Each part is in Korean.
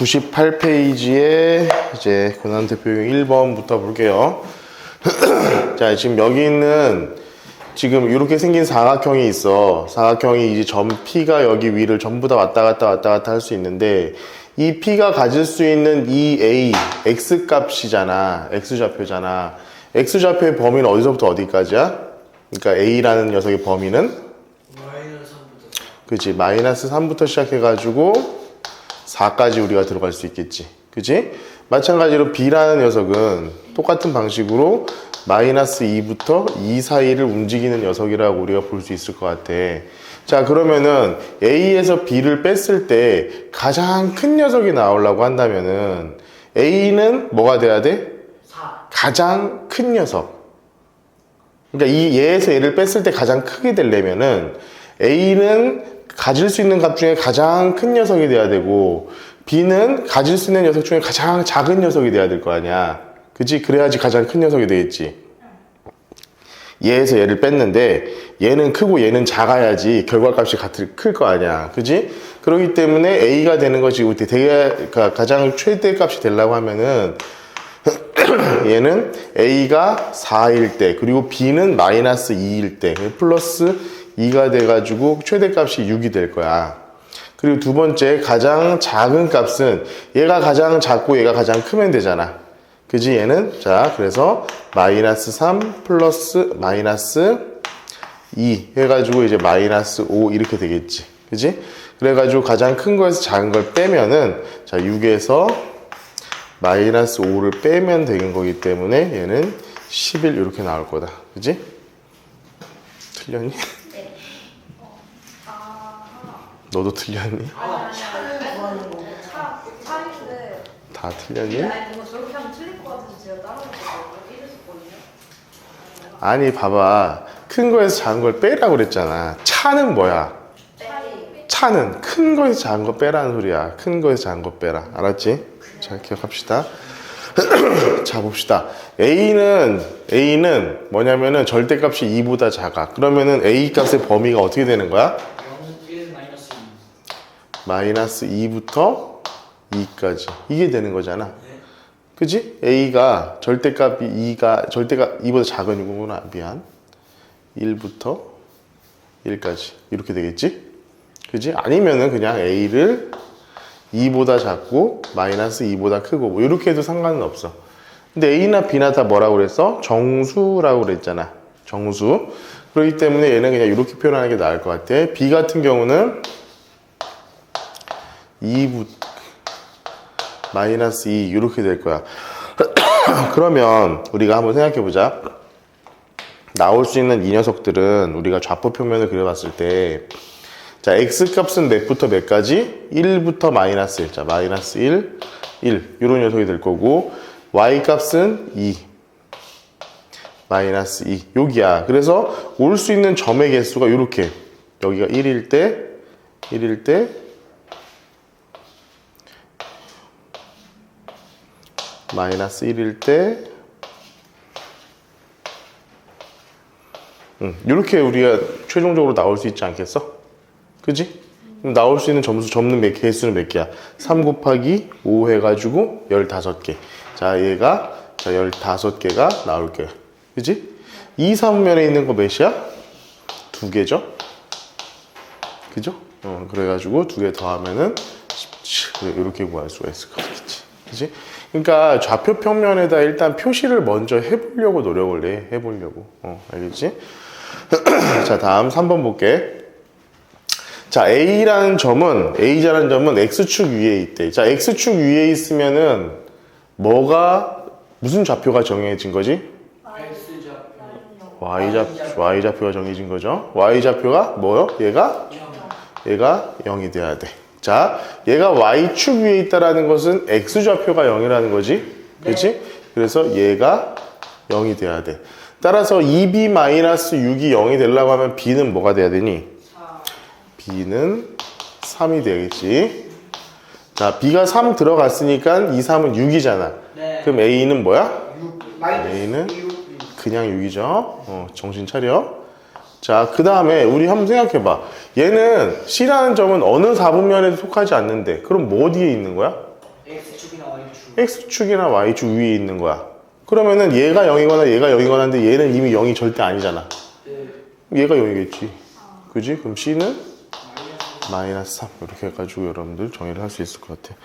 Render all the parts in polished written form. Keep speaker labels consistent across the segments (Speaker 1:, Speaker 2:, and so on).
Speaker 1: 98페이지에 이제 고난대표용 1번부터 볼게요. 자, 지금 여기 있는 지금 이렇게 생긴 사각형이 있어. 사각형이 이제 점 P가 여기 위를 전부 다 왔다 갔다 할 수 있는데, 이 P가 가질 수 있는 이 A, X 값이잖아. X 좌표잖아. X 좌표의 범위는 어디서부터 어디까지야? 그러니까 A라는 녀석의 범위는? 그치, 마이너스 3부터 시작해가지고 4까지 우리가 들어갈 수 있겠지. 그치? 마찬가지로 B라는 녀석은 똑같은 방식으로 마이너스 2부터 2 사이를 움직이는 녀석이라고 우리가 볼 수 있을 것 같아. 자, 그러면은 A에서 B를 뺐을 때 가장 큰 녀석이 나오려고 한다면은 A는 뭐가 돼야 돼?
Speaker 2: 4.
Speaker 1: 가장 큰 녀석. 그러니까 이 얘에서 얘를 뺐을 때 가장 크게 되려면은 A는 가질 수 있는 값 중에 가장 큰 녀석이 돼야 되고, B는 가질 수 있는 녀석 중에 가장 작은 녀석이 돼야 될 거 아니야. 그치? 그래야지 가장 큰 녀석이 되겠지. 얘에서 얘를 뺐는데 얘는 크고 얘는 작아야지 결과값이 클 거 아니야. 그치? 그렇기 때문에 A가 되는 것이 가장 최대값이 되려고 하면은 얘는 A가 4일 때, 그리고 B는 마이너스 2일 때, 플러스 2가 돼가지고 최대값이 6이 될 거야. 그리고 두 번째, 가장 작은 값은 얘가 가장 작고 얘가 가장 크면 되잖아. 그지? 얘는, 자, 그래서 마이너스 3 플러스 마이너스 2 해가지고 이제 마이너스 5 이렇게 되겠지. 그지? 그래가지고 가장 큰 거에서 작은 걸 빼면은, 자, 6에서 마이너스 5를 빼면 되는 거기 때문에 얘는 11 이렇게 나올 거다. 그지? 틀렸니?
Speaker 2: 네.
Speaker 1: 너도 틀렸니?
Speaker 2: 차를 구하는 거고. 차인데.
Speaker 1: 다 틀렸니?
Speaker 2: 아니, 뭔가 저렇게 하면 틀릴 것 같아서 제가 따라했거든요. 이랬었거든요.
Speaker 1: 아니, 봐봐. 큰 거에서 작은 걸 빼라고 그랬잖아. 차는 뭐야? 차는 큰 거에서 작은 거 빼라는 소리야. 큰 거에서 작은 거 빼라. 알았지? 자, 기억합시다. 자, 봅시다. A는 뭐냐면은 절대값이 2보다 작아. 그러면은 A 값의 범위가 어떻게 되는 거야?
Speaker 2: 1 마이너스 2.
Speaker 1: 마이너스 2부터 2까지. 이게 되는 거잖아. 그지? A가 절대값이 2보다 작은 이거구나. 미안. 1부터 1까지. 이렇게 되겠지? 그지? 아니면은 그냥 A를 2보다 작고 마이너스 2보다 크고 뭐 이렇게 해도 상관은 없어. 근데 A나 B나 다 뭐라고 그랬어? 정수라고 그랬잖아. 정수. 그렇기 때문에 얘는 그냥 이렇게 표현하는 게 나을 것 같아. B 같은 경우는 2 마이너스 2 이렇게 될 거야. 그러면 우리가 한번 생각해 보자. 나올 수 있는 이 녀석들은 우리가 좌표 평면을 그려봤을 때, 자, X값은 몇부터 몇까지? 1부터 마이너스 1. 자, 마이너스 1, 1. 이런 녀석이 될 거고, Y값은 2. 마이너스 2. 여기야. 그래서 올 수 있는 점의 개수가 이렇게. 여기가 1일 때, 마이너스 1일 때, 이렇게 우리가 최종적으로 나올 수 있지 않겠어? 그지? 그럼 나올 수 있는 접는 개수는 몇 개야? 3 곱하기 5 해가지고 15개. 자, 얘가, 자, 15개가 나올 거야. 그지? 2, 3면에 있는 거 몇이야? 2개죠? 그죠? 그래가지고 2개 더하면은 17. 이렇게 구할 수가 있을 것 같겠지. 그지? 그러니까 좌표 평면에다 일단 표시를 먼저 해보려고 노력을 해보려고. 알겠지? 자, 다음 3번 볼게. 자, A라는 점은 X축 위에 있대. 자, X축 위에 있으면은 무슨 좌표가 정해진 거지? Y좌표가 정해진 거죠. Y좌표가 뭐요? 얘가 0이 돼야 돼. 자, 얘가 Y축 위에 있다라는 것은 X좌표가 0이라는 거지. 그렇지? 그래서 얘가 0이 돼야 돼. 따라서 2B-6이 0이 되려고 하면 B는 뭐가 돼야 되니? B는 3이 되겠지. 자, B가 3 들어갔으니까 2, 3은 6이잖아.
Speaker 2: 네.
Speaker 1: 그럼 A는 뭐야?
Speaker 2: 6.
Speaker 1: A는 그냥 6이죠. 정신 차려. 자, 그 다음에 우리 한번 생각해봐. 얘는 C라는 점은 어느 4분면에도 속하지 않는데, 그럼 뭐 어디에 있는 거야?
Speaker 3: X축이나 Y축.
Speaker 1: X축이나 Y축 위에 있는 거야. 그러면은 얘가 0이거나 얘가 0이거나 하는데 얘는 이미 0이 절대 아니잖아.
Speaker 3: 네.
Speaker 1: 얘가 0이겠지. 그지? 그럼 C는 마이너스 3. 이렇게 해가지고 여러분들 정의를 할 수 있을 것 같아.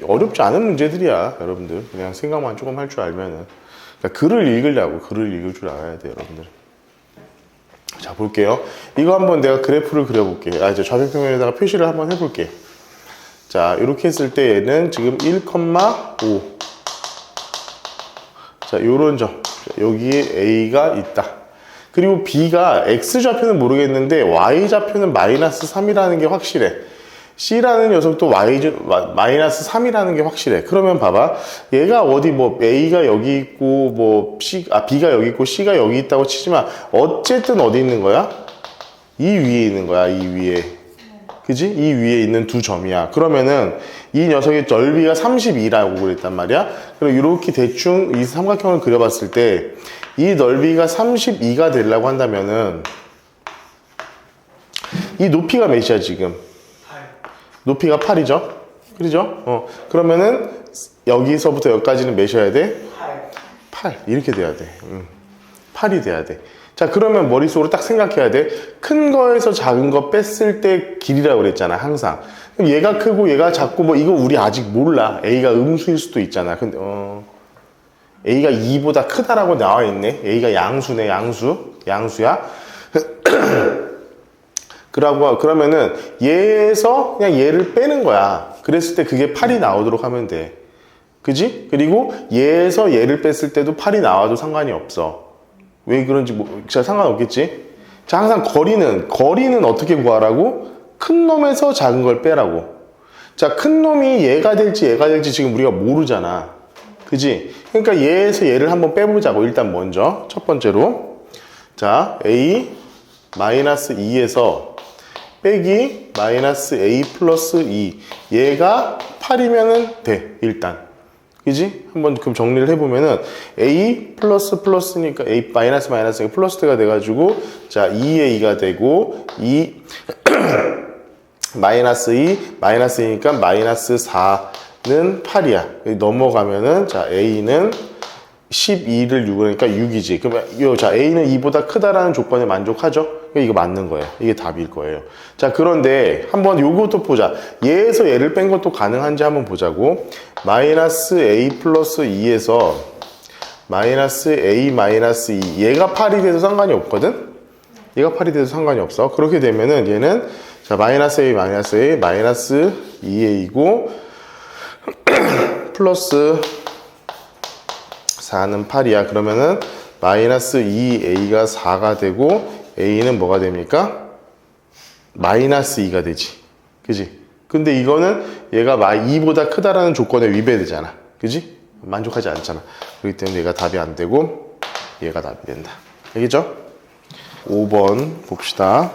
Speaker 1: 어렵지 않은 문제들이야, 여러분들. 그냥 생각만 조금 할 줄 알면은. 그러니까 글을 읽으려고, 글을 읽을 줄 알아야 돼, 여러분들. 자, 볼게요. 이거 한번 내가 그래프를 그려볼게. 이제 좌표평면에다가 표시를 한번 해볼게. 자, 이렇게 했을 때 얘는 지금 1,5. 자, 요런 점. 여기에 A가 있다. 그리고 B가 X좌표는 모르겠는데 Y좌표는 마이너스 3이라는 게 확실해. C라는 녀석도 마이너스 3이라는 게 확실해. 그러면 봐봐. 얘가 어디 뭐 A가 여기 있고 뭐 B가 여기 있고 C가 여기 있다고 치지만 어쨌든 어디 있는 거야? 이 위에 있는 거야. 이 위에. 그지? 이 위에 있는 두 점이야. 그러면은 이 녀석의 넓이가 32라고 그랬단 말이야. 그리고 이렇게 대충 이 삼각형을 그려봤을 때 이 넓이가 32가 되려고 한다면은 이 높이가 몇이야 지금?
Speaker 3: 8.
Speaker 1: 높이가 8이죠? 그러죠? 그러면은 여기서부터 여기까지는 몇이어야 돼?
Speaker 3: 8.
Speaker 1: 8. 이렇게 돼야 돼. 8이 돼야 돼. 자, 그러면 머릿속으로 딱 생각해야 돼. 큰 거에서 작은 거 뺐을 때 길이라고 그랬잖아, 항상. 그럼 얘가 크고 얘가 작고 뭐 이거 우리 아직 몰라. A가 음수일 수도 있잖아. 근데 A가 2보다 크다라고 나와 있네. A가 양수네, 양수야. 그러면은 얘에서 그냥 얘를 빼는 거야. 그랬을 때 그게 8이 나오도록 하면 돼. 그지? 그리고 얘에서 얘를 뺐을 때도 8이 나와도 상관이 없어. 왜 그런지 잘 상관없겠지? 자, 항상 거리는 어떻게 구하라고? 큰 놈에서 작은 걸 빼라고. 자, 큰 놈이 얘가 될지 지금 우리가 모르잖아. 그지? 그러니까 얘에서 얘를 한번 빼보자고. 일단 먼저 첫 번째로 자, A 마이너스 2에서 빼기 마이너스 A 플러스 2 얘가 8이면은 돼. 일단 그지? 한번 그럼 정리를 해보면은 A 플러스니까 A 마이너스니까 플러스가 돼가지고 자 2A가 되고 2 마이너스니까 마이너스 4는 8이야. 넘어가면은 자 A는 12를 6으니까 6이지. 그러면 자 A는 2보다 크다라는 조건에 만족하죠? 이거 맞는 거예요. 이게 답일 거예요. 자, 그런데 한번 요것도 보자. 얘에서 얘를 뺀 것도 가능한지 한번 보자고. 마이너스 A 플러스 2에서 마이너스 A 마이너스 2 얘가 8이 돼도 상관이 없거든? 얘가 8이 돼도 상관이 없어. 그렇게 되면은 얘는 자 마이너스 A 마이너스 2A이고 플러스 4는 8이야. 그러면은 마이너스 2A가 4가 되고 A는 뭐가 됩니까? 마이너스 2가 되지. 그지? 근데 이거는 얘가 2보다 크다라는 조건에 위배되잖아. 그지? 만족하지 않잖아. 그렇기 때문에 얘가 답이 안 되고 얘가 답이 된다. 알겠죠? 5번 봅시다.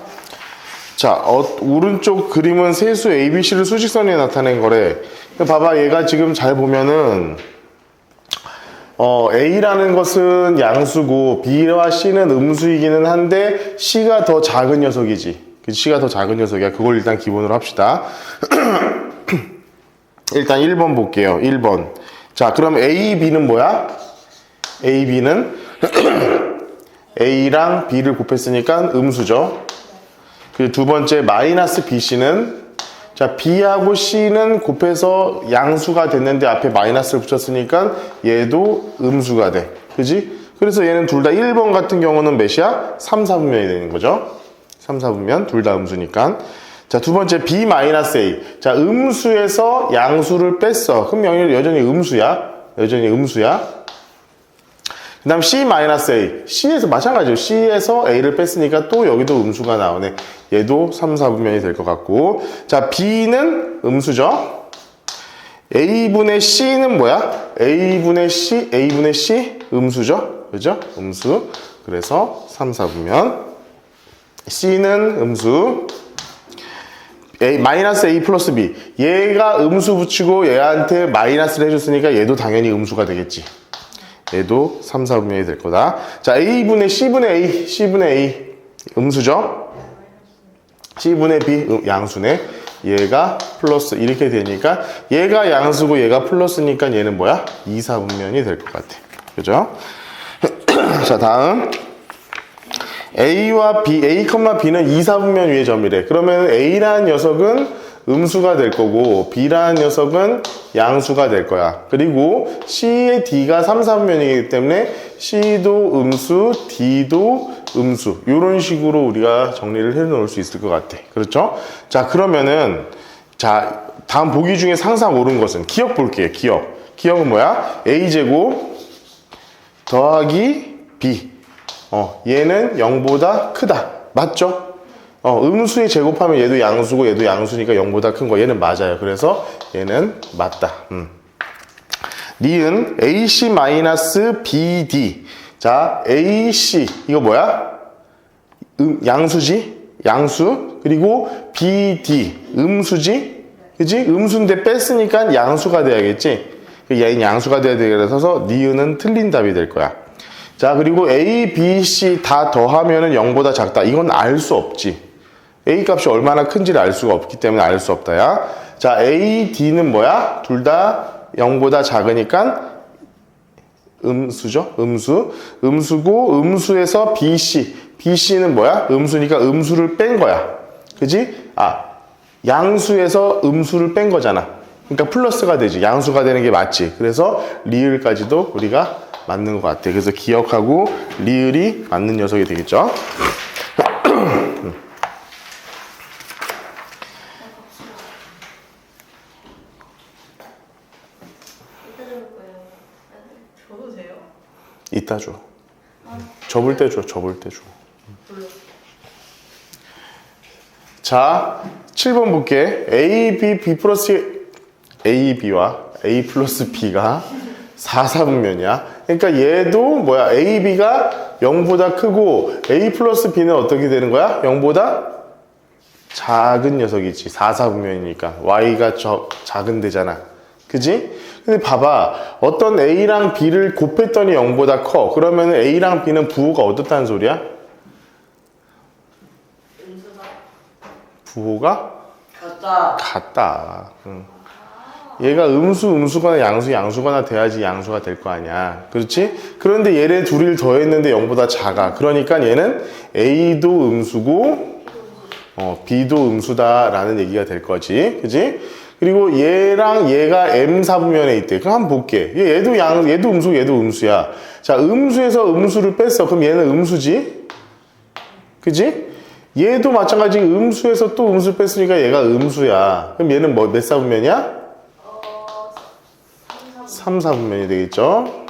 Speaker 1: 자, 오른쪽 그림은 세수 ABC를 수직선에 나타낸 거래. 봐봐, 얘가 지금 잘 보면은 A라는 것은 양수고 B와 C는 음수이기는 한데 C가 더 작은 녀석이지. C가 더 작은 녀석이야. 그걸 일단 기본으로 합시다. 일단 1번 볼게요. 1번. 자, 그럼 A, B는 뭐야? A, B는 A랑 B를 곱했으니까 음수죠. 그 두 번째 마이너스 BC는 자, B하고 C는 곱해서 양수가 됐는데 앞에 마이너스를 붙였으니까 얘도 음수가 돼. 그지? 그래서 얘는 둘 다 1번 같은 경우는 몇이야? 3, 4분면이 되는 거죠. 3, 4분면 둘 다 음수니까. 자, 두 번째 B-A. 자, 음수에서 양수를 뺐어. 그럼 여전히 음수야. 그 다음 C-A. C에서 마찬가지로 C에서 A를 뺐으니까 또 여기도 음수가 나오네. 얘도 3, 4분면이 될 것 같고. 자, B는 음수죠. A분의 C는 뭐야? A분의 C 음수죠. 그죠? 음수. 그래서 3, 4분면. C는 음수. 마이너스 A 플러스 B. 얘가 음수 붙이고 얘한테 마이너스를 해줬으니까 얘도 당연히 음수가 되겠지. 얘도 3, 4분면이 될 거다. 자, A분의 C분의 A. 음수죠? C분의 B, 양수네. 얘가 플러스 이렇게 되니까 얘가 양수고 얘가 플러스니까 얘는 뭐야? 2, 4분면이 될 것 같아. 그죠? 자, 다음 A와 B, A, B는 2, 4분면 위의 점이래. 그러면 A라는 녀석은 음수가 될 거고 B라는 녀석은 양수가 될 거야. 그리고 C의 D가 3, 4분면이기 때문에 C도 음수, D도 음수. 이런 식으로 우리가 정리를 해 놓을 수 있을 것 같아. 그렇죠? 자, 그러면은 자, 다음 보기 중에 항상 옳은 것은 기억 볼게요. 기억은 뭐야? A제곱 더하기 B. 얘는 0보다 크다. 맞죠? 음수에 제곱하면 얘도 양수고 얘도 양수니까 0보다 큰 거. 얘는 맞아요. 그래서 얘는 맞다. 니은 AC-BD. 자, AC. 이거 뭐야? 양수지? 양수. 그리고 BD. 음수지? 그지? 음수인데 뺐으니까 양수가 돼야겠지? 얘는 양수가 돼야 되겠어서 니은은 틀린 답이 될 거야. 자, 그리고 A, B, C 다 더하면은 0보다 작다. 이건 알 수 없지. A 값이 얼마나 큰지를 알 수가 없기 때문에 알 수 없다, 야. 자, A, D는 뭐야? 둘 다 0보다 작으니까 음수죠? 음수고, 음수에서 B, C. B, C는 뭐야? 음수니까 음수를 뺀 거야. 그지? 양수에서 음수를 뺀 거잖아. 그러니까 플러스가 되지. 양수가 되는 게 맞지. 그래서 리을까지도 우리가 맞는 것 같아. 그래서 기억하고 리을이 맞는 녀석이 되겠죠.
Speaker 2: 이따 줄 거예요. 줘도 돼요?
Speaker 1: 이따 줘. 접을 때 줘. 자, 7번 볼게. A, B B와 A 플러스 B가 4, 4분면이야. 그러니까 얘도 뭐야? A, B가 0보다 크고 A 플러스 B는 어떻게 되는 거야? 0보다 작은 녀석이지. 4, 4분면이니까 Y가 작은 데잖아. 그지? 근데 봐봐. 어떤 A랑 B를 곱했더니 0보다 커. 그러면 A랑 B는 부호가 어떻다는 소리야? 부호가 같다. 얘가 음수거나 양수거나 돼야지 양수가 될 거 아니야. 그렇지? 그런데 얘네 둘을 더했는데 0보다 작아. 그러니까 얘는 A도 음수고 B도 음수다라는 얘기가 될 거지. 그지? 그리고 얘랑 얘가 M4분면에 있대. 그럼 한번 볼게. 얘도 음수고 얘도 음수야. 자, 음수에서 음수를 뺐어. 그럼 얘는 음수지? 그지? 얘도 마찬가지 음수에서 또 음수를 뺐으니까 얘가 음수야. 그럼 얘는 몇 사분면이야? 3, 4분면이 되겠죠?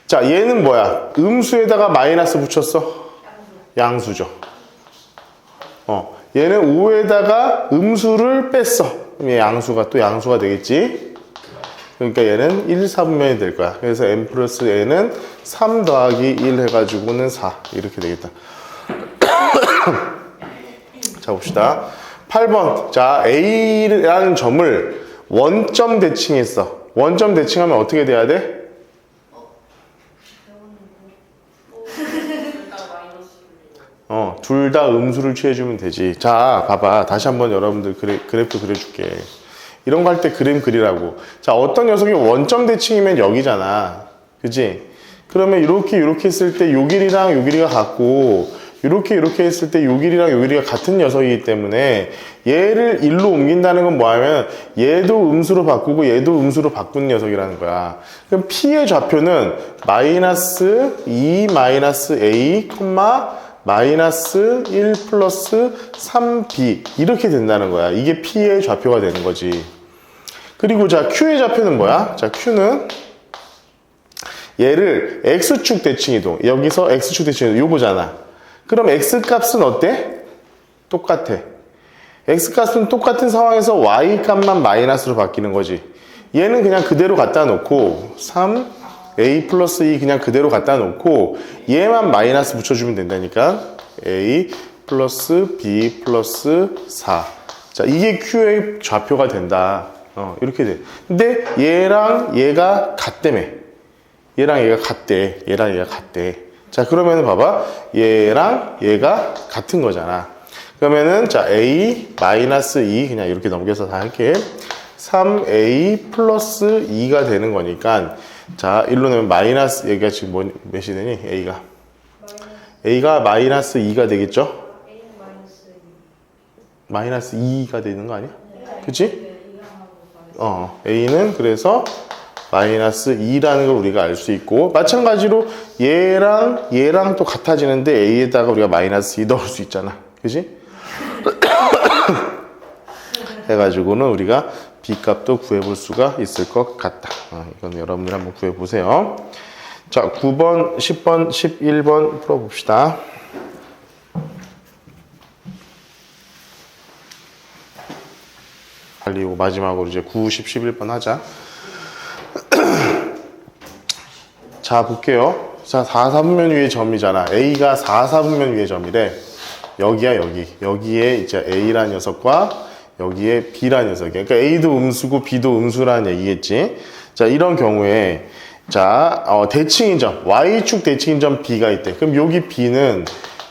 Speaker 1: 자, 얘는 뭐야? 음수에다가 마이너스 붙였어? 양수죠. 얘는 5에다가 음수를 뺐어. 그럼 얘 양수가 되겠지? 그러니까 얘는 1, 4분면이 될 거야. 그래서 n 플러스 n은 3 더하기 1 해가지고는 4. 이렇게 되겠다. 자, 봅시다. 8번. 자, A라는 점을 원점 대칭했어. 원점 대칭하면 어떻게 돼야 돼? 둘 다 음수를 취해주면 되지. 자, 봐봐. 다시 한번 여러분들 그래프 그려줄게. 이런 거 할 때 그림 그리라고. 자, 어떤 녀석이 원점 대칭이면 여기잖아. 그지? 그러면 이렇게 했을 때 요 길이랑 요 길이가 같고, 이렇게 했을 때 요 길이랑 요 길이가 같은 녀석이기 때문에 얘를 1로 옮긴다는 건 뭐냐면 얘도 음수로 바꾸고 얘도 음수로 바꾼 녀석이라는 거야. 그럼 P의 좌표는 마이너스 2 마이너스 A, 마이너스 1 플러스 3B 이렇게 된다는 거야. 이게 P의 좌표가 되는 거지. 그리고 자, Q의 좌표는 뭐야? 자, Q는 얘를 X축 대칭 이동. 여기서 X축 대칭 이동. 요거잖아. 그럼 X값은 어때? 똑같아. X값은 똑같은 상황에서 Y값만 마이너스로 바뀌는 거지. 얘는 그냥 그대로 갖다 놓고 3 A 플러스 2 그냥 그대로 갖다 놓고 얘만 마이너스 붙여주면 된다니까. A 플러스 B 플러스 4. 자, 이게 Q의 좌표가 된다. 이렇게 돼. 근데 얘랑 얘가 같다며. 얘랑 얘가 같대. 자, 그러면은 봐봐. 얘랑 얘가 같은 거잖아. 그러면은 자 A 마이너스 2 그냥 이렇게 넘겨서 다 할게. 3A 플러스 2가 되는 거니까 자 일로 내면 마이너스 여기가 지금 몇이 되니? A가 마이너스 2가 되겠죠?
Speaker 2: A는 마이너스 2.
Speaker 1: 마이너스 2가 되는 거 아니야? 그치?
Speaker 2: 네, 이거 하고 마이너스.
Speaker 1: A는 그래서 마이너스 2라는 걸 우리가 알 수 있고 마찬가지로 얘랑 또 같아지는데 A에다가 우리가 마이너스 2 넣을 수 있잖아. 그지? 해가지고는 우리가 B 값도 구해볼 수가 있을 것 같다. 이건 여러분들 한번 구해보세요. 자, 9번, 10번, 11번 풀어봅시다. 빨리 마지막으로 이제 9, 10, 11번 하자. 자, 볼게요. 자, 4, 4분면 위의 점이잖아. A가 4, 4분면 위의 점이래. 여기야, 여기. 여기에 이제 A란 녀석과 여기에 B란 녀석이야. 그러니까 A도 음수고 B도 음수라는 얘기겠지. 자, 이런 경우에 자, 대칭인 점, Y축 대칭인 점 B가 있대. 그럼 여기 B는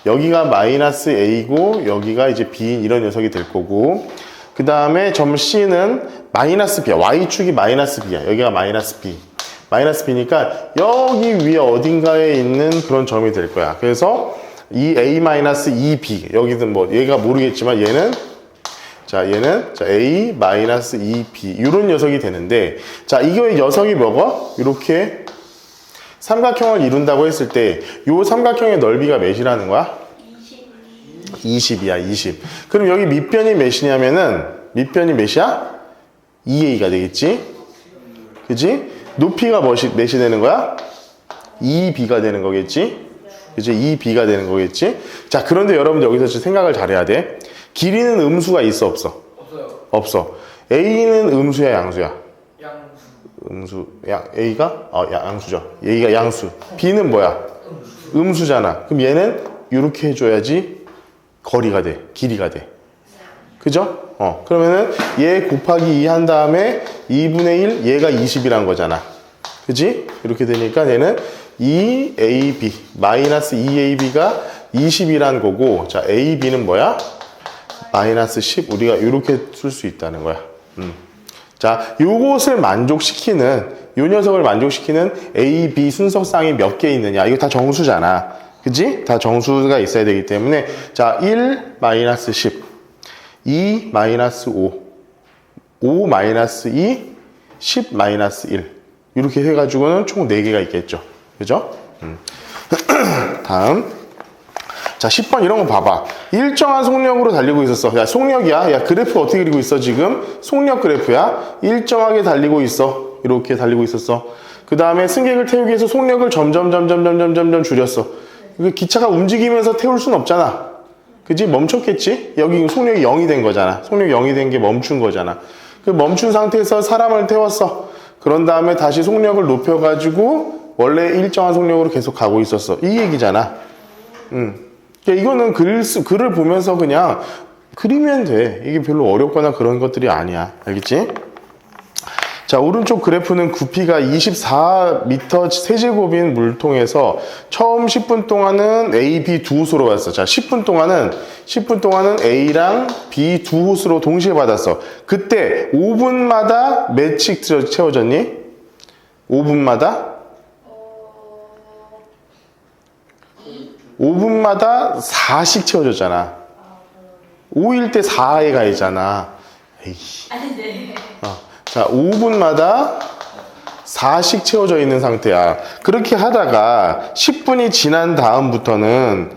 Speaker 1: 여기가 마이너스 A고 여기가 이제 B인 이런 녀석이 될 거고 그 다음에 점 C는 마이너스 B야. Y축이 마이너스 B야. 여기가 마이너스 B. 마이너스 B니까 여기 위에 어딘가에 있는 그런 점이 될 거야. 그래서 이 A-2B 여기든 뭐 얘가 모르겠지만 얘는 자 A-2B 이런 녀석이 되는데 자 이거의 녀석이 뭐고? 이렇게 삼각형을 이룬다고 했을 때 이 삼각형의 넓이가 몇이라는 거야? 20이야 20. 그럼 여기 밑변이 몇이냐면은 밑변이 몇이야? 2A가 되겠지? 그지? 높이가 몇이 되는 거야? 2B가 되는 거겠지? 그지? 2B가 되는 거겠지? 자, 그런데 여러분들 여기서 좀 생각을 잘해야 돼. 길이는 음수가 있어, 없어?
Speaker 3: 없어요.
Speaker 1: 없어. A는 음수야, 양수야?
Speaker 3: 양수.
Speaker 1: A가? 양수죠. A가 양수. B는 뭐야? 음수잖아. 그럼 얘는 이렇게 해줘야지 거리가 돼. 길이가 돼. 그죠? 그러면은 얘 곱하기 2 한 다음에 2분의 1 얘가 20이란 거잖아. 그지? 이렇게 되니까 얘는 2AB 마이너스 2AB가 20이란 거고 자 AB는 뭐야? 마이너스 10 우리가 이렇게 쓸 수 있다는 거야. 자 요것을 만족시키는 요 녀석을 만족시키는 A, B 순서쌍이 몇 개 있느냐 이거 다 정수잖아. 그지? 다 정수가 있어야 되기 때문에 자 1 마이너스 10 2 마이너스 5 5 마이너스 2 10 마이너스 1 이렇게 해가지고는 총 4개가 있겠죠. 그죠? 다음 자 10번 이런 거 봐봐. 일정한 속력으로 달리고 있었어. 야 속력이야. 야 그래프 어떻게 그리고 있어 지금? 속력 그래프야. 일정하게 달리고 있어. 이렇게 달리고 있었어. 그 다음에 승객을 태우기 위해서 속력을 점점 줄였어. 이거 기차가 움직이면서 태울 순 없잖아. 그지? 멈췄겠지? 여기 속력이 0이 된 거잖아. 속력이 0이 된 게 멈춘 거잖아. 그 멈춘 상태에서 사람을 태웠어. 그런 다음에 다시 속력을 높여가지고 원래 일정한 속력으로 계속 가고 있었어. 이 얘기잖아. 그러니까 이거는 글을 보면서 그냥 그리면 돼. 이게 별로 어렵거나 그런 것들이 아니야. 알겠지? 자, 오른쪽 그래프는 부피가 24m 세제곱인 물통에서 처음 10분 동안은 A, B 두 호수로 받았어. 자, 10분 동안은 A랑 B 두 호수로 동시에 받았어. 그때 5분마다 몇씩 채워졌니? 5분마다? 5분마다 4씩 채워졌잖아. 5일 때 4에 가 있잖아. 에이씨.
Speaker 2: 아니, 네.
Speaker 1: 자, 5분마다 4씩 채워져 있는 상태야. 그렇게 하다가 10분이 지난 다음부터는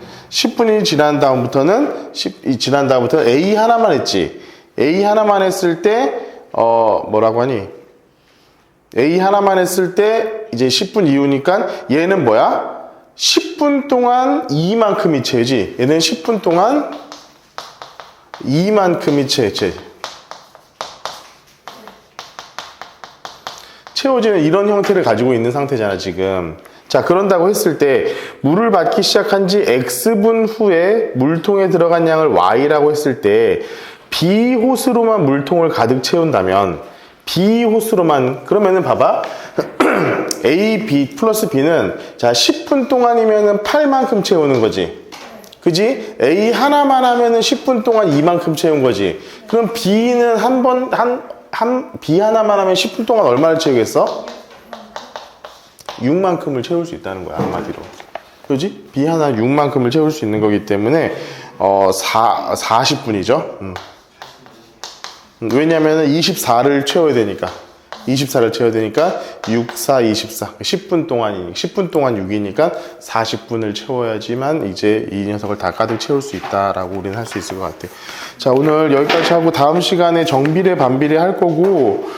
Speaker 1: A 하나만 했지. A 하나만 했을 때 뭐라고 하니? A 하나만 했을 때 이제 10분 이후니까 얘는 뭐야? 10분 동안 이만큼이 채지. 얘는 10분 동안 이만큼이 채워지는 이런 형태를 가지고 있는 상태잖아 지금. 자, 그런다고 했을 때 물을 받기 시작한 지 X분 후에 물통에 들어간 양을 Y라고 했을 때 B 호스로만 물통을 가득 채운다면 B 호스로만 그러면은 봐봐. A, B 플러스 B는 자 10분 동안이면은 8만큼 채우는 거지. 그지? A 하나만 하면은 10분 동안 이만큼 채운 거지. 그럼 B는 B 하나만 하면 10분 동안 얼마를 채우겠어? 6만큼을 채울 수 있다는 거야, 한마디로. 그지? B 하나 6만큼을 채울 수 있는 거기 때문에 40분이죠. 왜냐면은 24를 채워야 되니까. 24를 채워야 되니까 6, 4, 24. 10분 동안이니까 10분 동안 6이니까 40분을 채워야지만 이제 이 녀석을 다 가득 채울 수 있다라고 우리는 할 수 있을 것 같아. 자, 오늘 여기까지 하고 다음 시간에 정비례 반비례 할 거고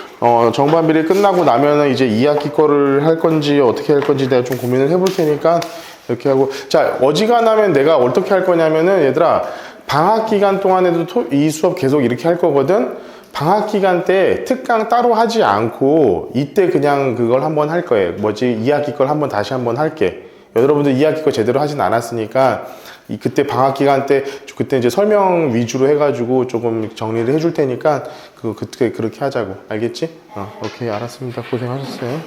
Speaker 1: 정반비례 끝나고 나면은 이제 2학기 거를 할 건지 어떻게 할 건지 내가 좀 고민을 해볼 테니까 이렇게 하고. 자, 어지간하면 내가 어떻게 할 거냐면은 얘들아, 방학 기간 동안에도 이 수업 계속 이렇게 할 거거든. 방학 기간 때 특강 따로 하지 않고 이때 그냥 그걸 한번 할 거예요. 2학기 걸 한번 다시 한번 할게. 여러분들 2학기 거 제대로 하진 않았으니까 그때 방학 기간 때 그때 이제 설명 위주로 해가지고 조금 정리를 해줄 테니까 그때 그렇게 하자고. 알겠지? 오케이, 알았습니다. 고생하셨어요.